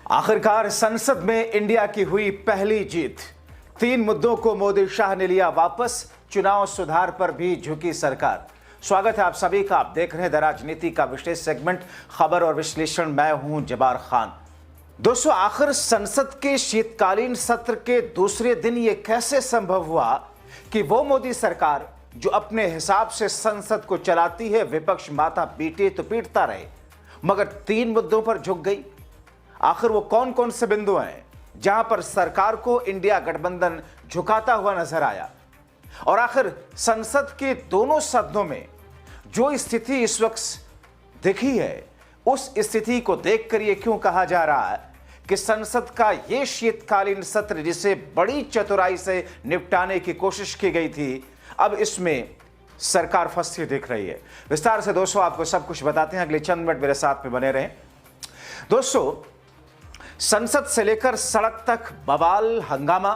आखिरकार संसद में इंडिया की हुई पहली जीत। 3 मुद्दों को मोदी शाह ने लिया वापस। चुनाव सुधार पर भी झुकी सरकार। स्वागत है आप सभी का। आप देख रहे हैं द राजनीति का विशेष सेगमेंट खबर और विश्लेषण। मैं हूं जबार खान। दोस्तों, आखिर संसद के शीतकालीन सत्र के दूसरे दिन यह कैसे संभव हुआ कि वो मोदी सरकार जो अपने हिसाब से संसद को चलाती है, विपक्ष माथा पीटे तो पीटता रहे, मगर 3 मुद्दों पर झुक गई। आखिर वो कौन कौन से बिंदु हैं जहां पर सरकार को इंडिया गठबंधन झुकाता हुआ नजर आया, और आखिर संसद के दोनों सदनों में जो स्थिति इस वक्त दिखी है, उस स्थिति को देखकर यह क्यों कहा जा रहा है कि संसद का यह शीतकालीन सत्र जिसे बड़ी चतुराई से निपटाने की कोशिश की गई थी, अब इसमें सरकार फंसी दिख रही है। विस्तार से दोस्तों आपको सब कुछ बताते हैं, अगले चंद मिनट मेरे साथ में बने रहें। दोस्तों, संसद से लेकर सड़क तक बवाल, हंगामा,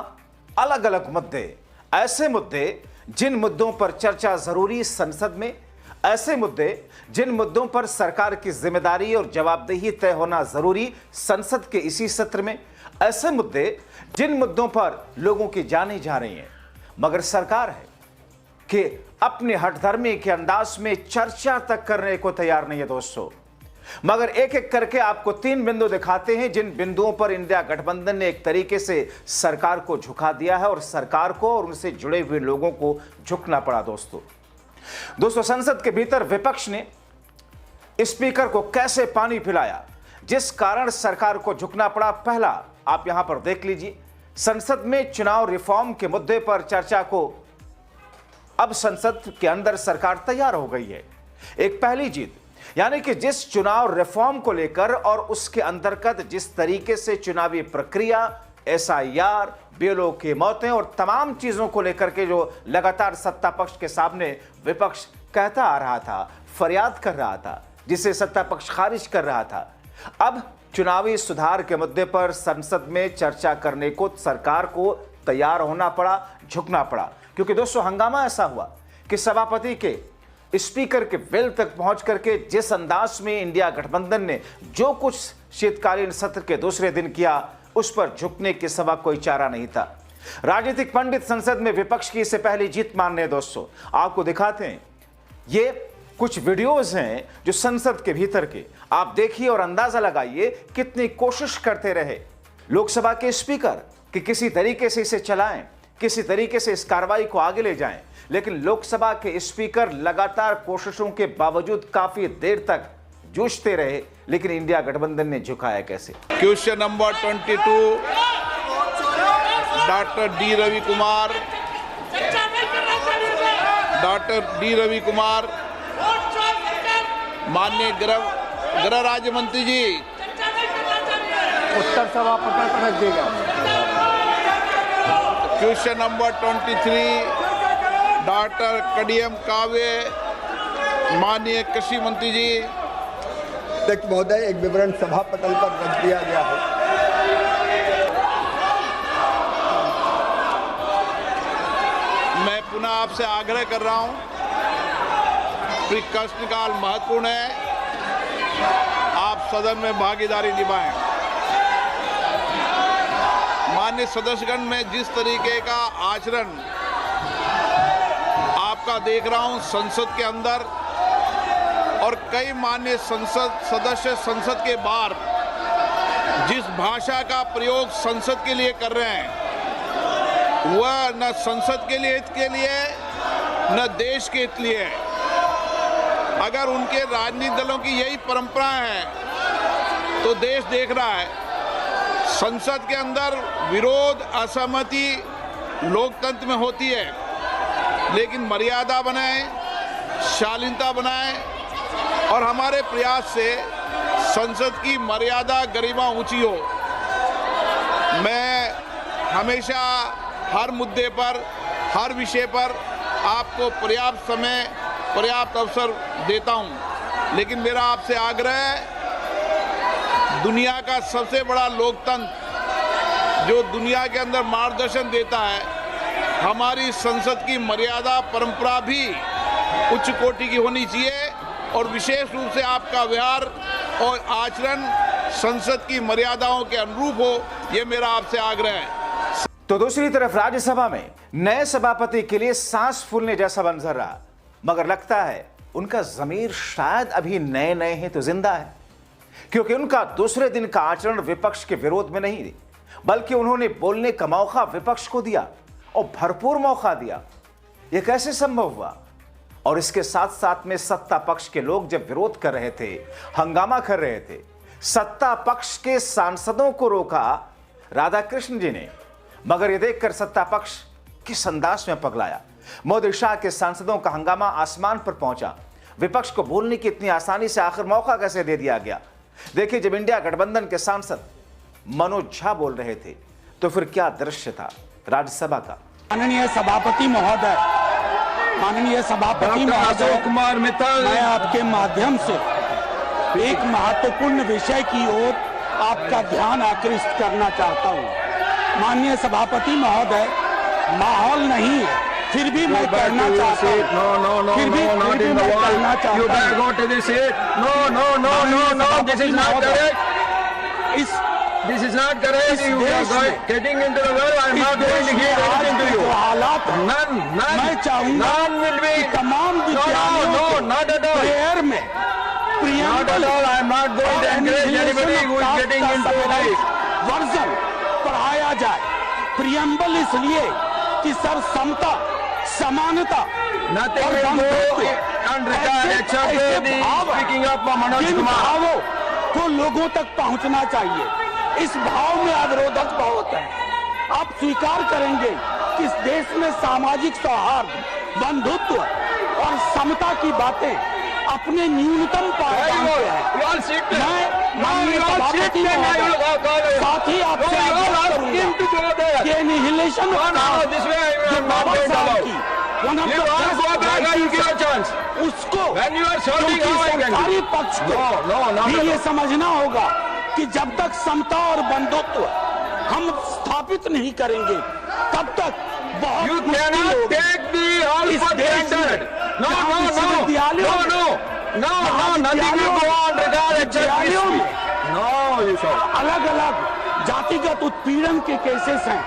अलग अलग मुद्दे, ऐसे मुद्दे जिन मुद्दों पर चर्चा जरूरी संसद में, ऐसे मुद्दे जिन मुद्दों पर सरकार की जिम्मेदारी और जवाबदेही तय होना जरूरी संसद के इसी सत्र में, ऐसे मुद्दे जिन मुद्दों पर लोगों की जानें जा रही हैं, मगर सरकार है कि अपने हठधर्मी के अंदाज में चर्चा तक करने को तैयार नहीं है। दोस्तों, मगर एक एक करके आपको 3 बिंदु दिखाते हैं जिन बिंदुओं पर इंडिया गठबंधन ने एक तरीके से सरकार को झुका दिया है और सरकार को और उनसे जुड़े हुए लोगों को झुकना पड़ा। दोस्तों, संसद के भीतर विपक्ष ने स्पीकर को कैसे पानी पिलाया जिस कारण सरकार को झुकना पड़ा, पहला आप यहां पर देख लीजिए। संसद में चुनाव रिफॉर्म के मुद्दे पर चर्चा को अब संसद के अंदर सरकार तैयार हो गई है। एक पहली जीत, यानी कि जिस चुनाव रिफॉर्म को लेकर और उसके अंतर्गत जिस तरीके से चुनावी प्रक्रिया, एसआईआर, बीएलओ की मौतें और तमाम चीजों को लेकर के जो लगातार सत्ता पक्ष के सामने विपक्ष कहता आ रहा था, फरियाद कर रहा था, जिसे सत्ता पक्ष खारिज कर रहा था, अब चुनावी सुधार के मुद्दे पर संसद में चर्चा करने को सरकार को तैयार होना पड़ा, झुकना पड़ा। क्योंकि दोस्तों, हंगामा ऐसा हुआ कि सभापति के स्पीकर के वेल तक पहुंच करके जिस अंदाज में इंडिया गठबंधन ने जो कुछ शीतकालीन सत्र के दूसरे दिन किया, उस पर झुकने के सिवा कोई चारा नहीं था। राजनीतिक पंडित संसद में विपक्ष की इसे पहली जीत मान रहे हैं। दोस्तों, आपको दिखाते हैं, ये कुछ वीडियोस हैं जो संसद के भीतर के, आप देखिए और अंदाजा लगाइए कितनी कोशिश करते रहे लोकसभा के स्पीकर कि किसी तरीके से इसे चलाएं, किसी तरीके से इस कार्रवाई को आगे ले जाएं, लेकिन लोकसभा के स्पीकर लगातार कोशिशों के बावजूद काफी देर तक जूझते रहे, लेकिन इंडिया गठबंधन ने झुकाया कैसे। Question number 22, doctor D Ravi Kumar, माननीय गृह राज्य मंत्री जी, उत्तर सभापति पर रख देगा। क्वेश्चन नंबर 23, डॉक्टर कडियम काव्य, माननीय कृषि मंत्री जी। अध्यक्ष महोदय, एक विवरण सभा पटल पर रख दिया गया है। मैं पुनः आपसे आग्रह कर रहा हूं, प्रश्नकाल महत्वपूर्ण है, आप सदन में भागीदारी निभाएं। माननीय सदस्यगण, में जिस तरीके का आचरण आपका देख रहा हूं संसद के अंदर, और कई माननीय संसद सदस्य संसद के बाहर जिस भाषा का प्रयोग संसद के लिए कर रहे हैं, वह न संसद के लिए हित के लिए न देश के हित लिए है। अगर उनके राजनीतिक दलों की यही परंपरा है तो देश देख रहा है, संसद के अंदर विरोध, असहमति लोकतंत्र में होती है, लेकिन मर्यादा बनाएं, शालीनता बनाएं, और हमारे प्रयास से संसद की मर्यादा, गरिमा ऊंची हो। मैं हमेशा हर मुद्दे पर, हर विषय पर आपको पर्याप्त समय, पर्याप्त अवसर देता हूं, लेकिन मेरा आपसे आग्रह है, दुनिया का सबसे बड़ा लोकतंत्र जो दुनिया के अंदर मार्गदर्शन देता है, हमारी संसद की मर्यादा, परंपरा भी उच्च कोटि की होनी चाहिए, और विशेष रूप से आपका व्यवहार और आचरण संसद की मर्यादाओं के अनुरूप हो, ये मेरा आपसे आग्रह है। तो दूसरी तरफ राज्यसभा में नए सभापति के लिए सांस फूलने जैसा मंजर रहा, मगर लगता है उनका जमीर शायद अभी नए नए हैं तो जिंदा है, क्योंकि उनका दूसरे दिन का आचरण विपक्ष के विरोध में नहीं, बल्कि उन्होंने बोलने का मौका विपक्ष को दिया और भरपूर मौका दिया। यह कैसे संभव हुआ? और इसके साथ साथ में सत्ता पक्ष के लोग जब विरोध कर रहे थे, हंगामा कर रहे थे, सत्ता पक्ष के सांसदों को रोका राधाकृष्ण जी ने, मगर यह देखकर सत्ता पक्ष किस अंदाज में पगलाया। मोदी शाह के सांसदों का हंगामा आसमान पर पहुंचा। विपक्ष को बोलने की इतनी आसानी से आखिर मौका कैसे दे दिया गया? देखिए, जब इंडिया गठबंधन के सांसद मनोज झा बोल रहे थे तो फिर क्या दृश्य था राज्यसभा का। माननीय सभापति महोदय, कुमार मित्तल, मैं आपके माध्यम से एक महत्वपूर्ण विषय की ओर आपका ध्यान आकृष्ट करना चाहता हूं। माननीय सभापति महोदय, माहौल नहीं है, फिर भी मैं कहना चाहता हूं, फिर भी मैं कहना चाहता हूं, This is not correct. You are getting into the well. I am not going to give anything to you. हालात None. मैं चाहूंगा None will be. कि तमाम No, not at all. Prayer में Not at all. I am not going to encourage anybody who is getting into it. Version पढ़ाया जाए। Preamble इसलिए कि सर समता, समानता, Nothing will go unregarded except the speaking up of Manoj Kumar. भावों को लोगों तक पहुंचना चाहिए। इस भाव में अवरोधक बहुत है। आप स्वीकार करेंगे कि इस देश में सामाजिक सौहार्द, बंधुत्व और समता की बातें अपने न्यूनतम पायदान पे है। मैं माननीय सभापति महोदय, साथ ही आपसे आग्रह करूंगा कि एनिहिलेशन जो बाबा साहब की उसको सरकारी पक्ष को भी ये समझना होगा कि जब तक समता और बंधुत्व हम स्थापित नहीं करेंगे तब तक बहुत मुश्किल होगी। इस देश में विद्यालयों में अलग अलग जातिगत उत्पीड़न के केसेस हैं,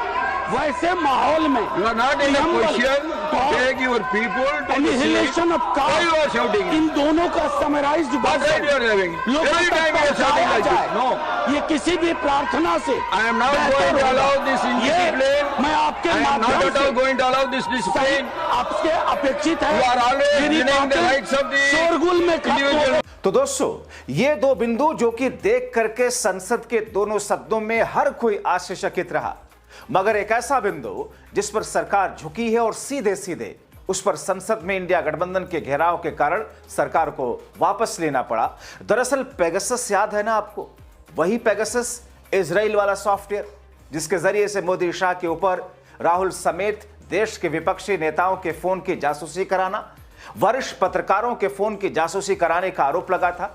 वैसे माहौल में एनिहिलेशन ऑफ कास्ट, इन दोनों का समराइज्ड वर्जन लोगों तक पहुंचाया जाए। ये किसी भी प्रार्थना से मैं आपके माध्यम से आपसे अपेक्षित है शोरगुल में खत्म। तो दोस्तों, ये दो बिंदु जो कि देख करके संसद के दोनों सदनों में हर कोई आश्चर्यचकित रहा, मगर एक ऐसा बिंदु जिस पर सरकार झुकी है और सीधे सीधे उस पर संसद में इंडिया गठबंधन के घेराव के कारण सरकार को वापस लेना पड़ा। दरअसल पेगासस याद है ना आपको? वही पेगासस, इजराइल वाला सॉफ्टवेयर जिसके जरिए से मोदी शाह के ऊपर राहुल समेत देश के विपक्षी नेताओं के फोन की जासूसी कराना, वरिष्ठ पत्रकारों के फोन की जासूसी कराने का आरोप लगा था।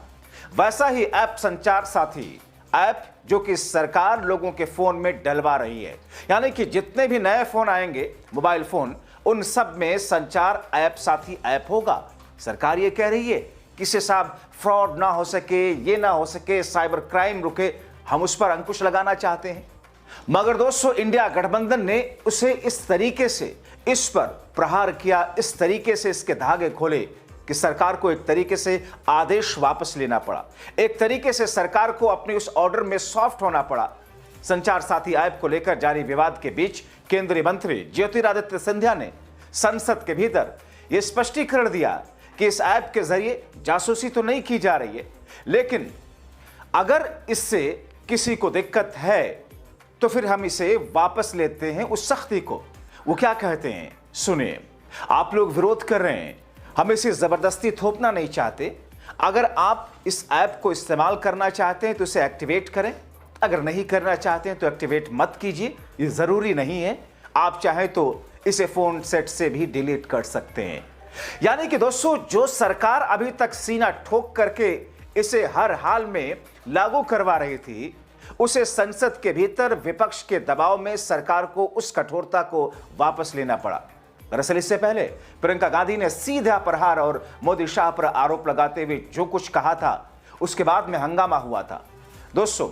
वैसा ही ऐप संचार साथी ऐप जो कि सरकार लोगों के फोन में डलवा रही है, यानी कि जितने भी नए फोन आएंगे मोबाइल फोन, उन सब में संचार ऐप साथी ऐप होगा। सरकार ये कह रही है कि इससे साहब फ्रॉड ना हो सके, ये ना हो सके, साइबर क्राइम रुके, हम उस पर अंकुश लगाना चाहते हैं। मगर दोस्तों, इंडिया गठबंधन ने उसे इस तरीके से इस पर प्रहार किया, इस तरीके से इसके धागे खोले कि सरकार को एक तरीके से आदेश वापस लेना पड़ा, एक तरीके से सरकार को अपने उस ऑर्डर में सॉफ्ट होना पड़ा। संचार साथी ऐप को लेकर जारी विवाद के बीच केंद्रीय मंत्री ज्योतिरादित्य सिंधिया ने संसद के भीतर यह स्पष्टीकरण दिया कि इस ऐप के जरिए जासूसी तो नहीं की जा रही है, लेकिन अगर इससे किसी को दिक्कत है तो फिर हम इसे वापस लेते हैं, उस सख्ती को। वो क्या कहते हैं सुनिए। आप लोग विरोध कर रहे हैं, हम इसे जबरदस्ती थोपना नहीं चाहते। अगर आप इस ऐप को इस्तेमाल करना चाहते हैं तो इसे एक्टिवेट करें, अगर नहीं करना चाहते हैं तो एक्टिवेट मत कीजिए, ये जरूरी नहीं है। आप चाहें तो इसे फोन सेट से भी डिलीट कर सकते हैं। यानी कि दोस्तों, जो सरकार अभी तक सीना ठोक करके इसे हर हाल में लागू करवा रही थी, उसे संसद के भीतर विपक्ष के दबाव में सरकार को उस कठोरता को वापस लेना पड़ा। दरअसल इससे पहले प्रियंका गांधी ने सीधा प्रहार और मोदी शाह पर आरोप लगाते हुए जो कुछ कहा था, उसके बाद में हंगामा हुआ था। दोस्तों,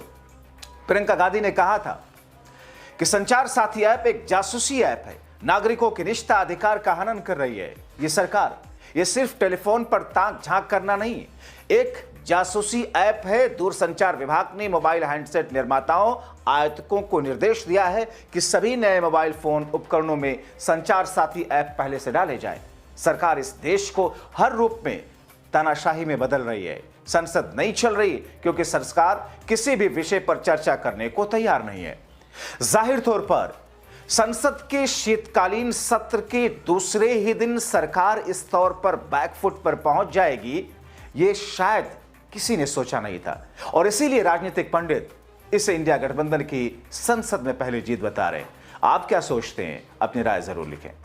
प्रियंका गांधी ने कहा था कि संचार साथी ऐप एक जासूसी ऐप है, नागरिकों के निजता अधिकार का हनन कर रही है ये सरकार। ये सिर्फ टेलीफोन पर ताक झांक करना नहीं, एक जासूसी ऐप है। दूरसंचार विभाग ने मोबाइल हैंडसेट निर्माताओं, आयातकों को निर्देश दिया है कि सभी नए मोबाइल फोन उपकरणों में संचार साथी ऐप पहले से डाले जाए। सरकार इस देश को हर रूप में तानाशाही में बदल रही है। संसद नहीं चल रही क्योंकि सरकार किसी भी विषय पर चर्चा करने को तैयार नहीं है। जाहिर तौर पर संसद के शीतकालीन सत्र के दूसरे ही दिन सरकार इस तौर पर बैकफुट पर पहुंच जाएगी, ये शायद किसी ने सोचा नहीं था। और इसीलिए राजनीतिक पंडित इसे इंडिया गठबंधन की संसद में पहली जीत बता रहे हैं। आप क्या सोचते हैं? अपनी राय जरूर लिखें।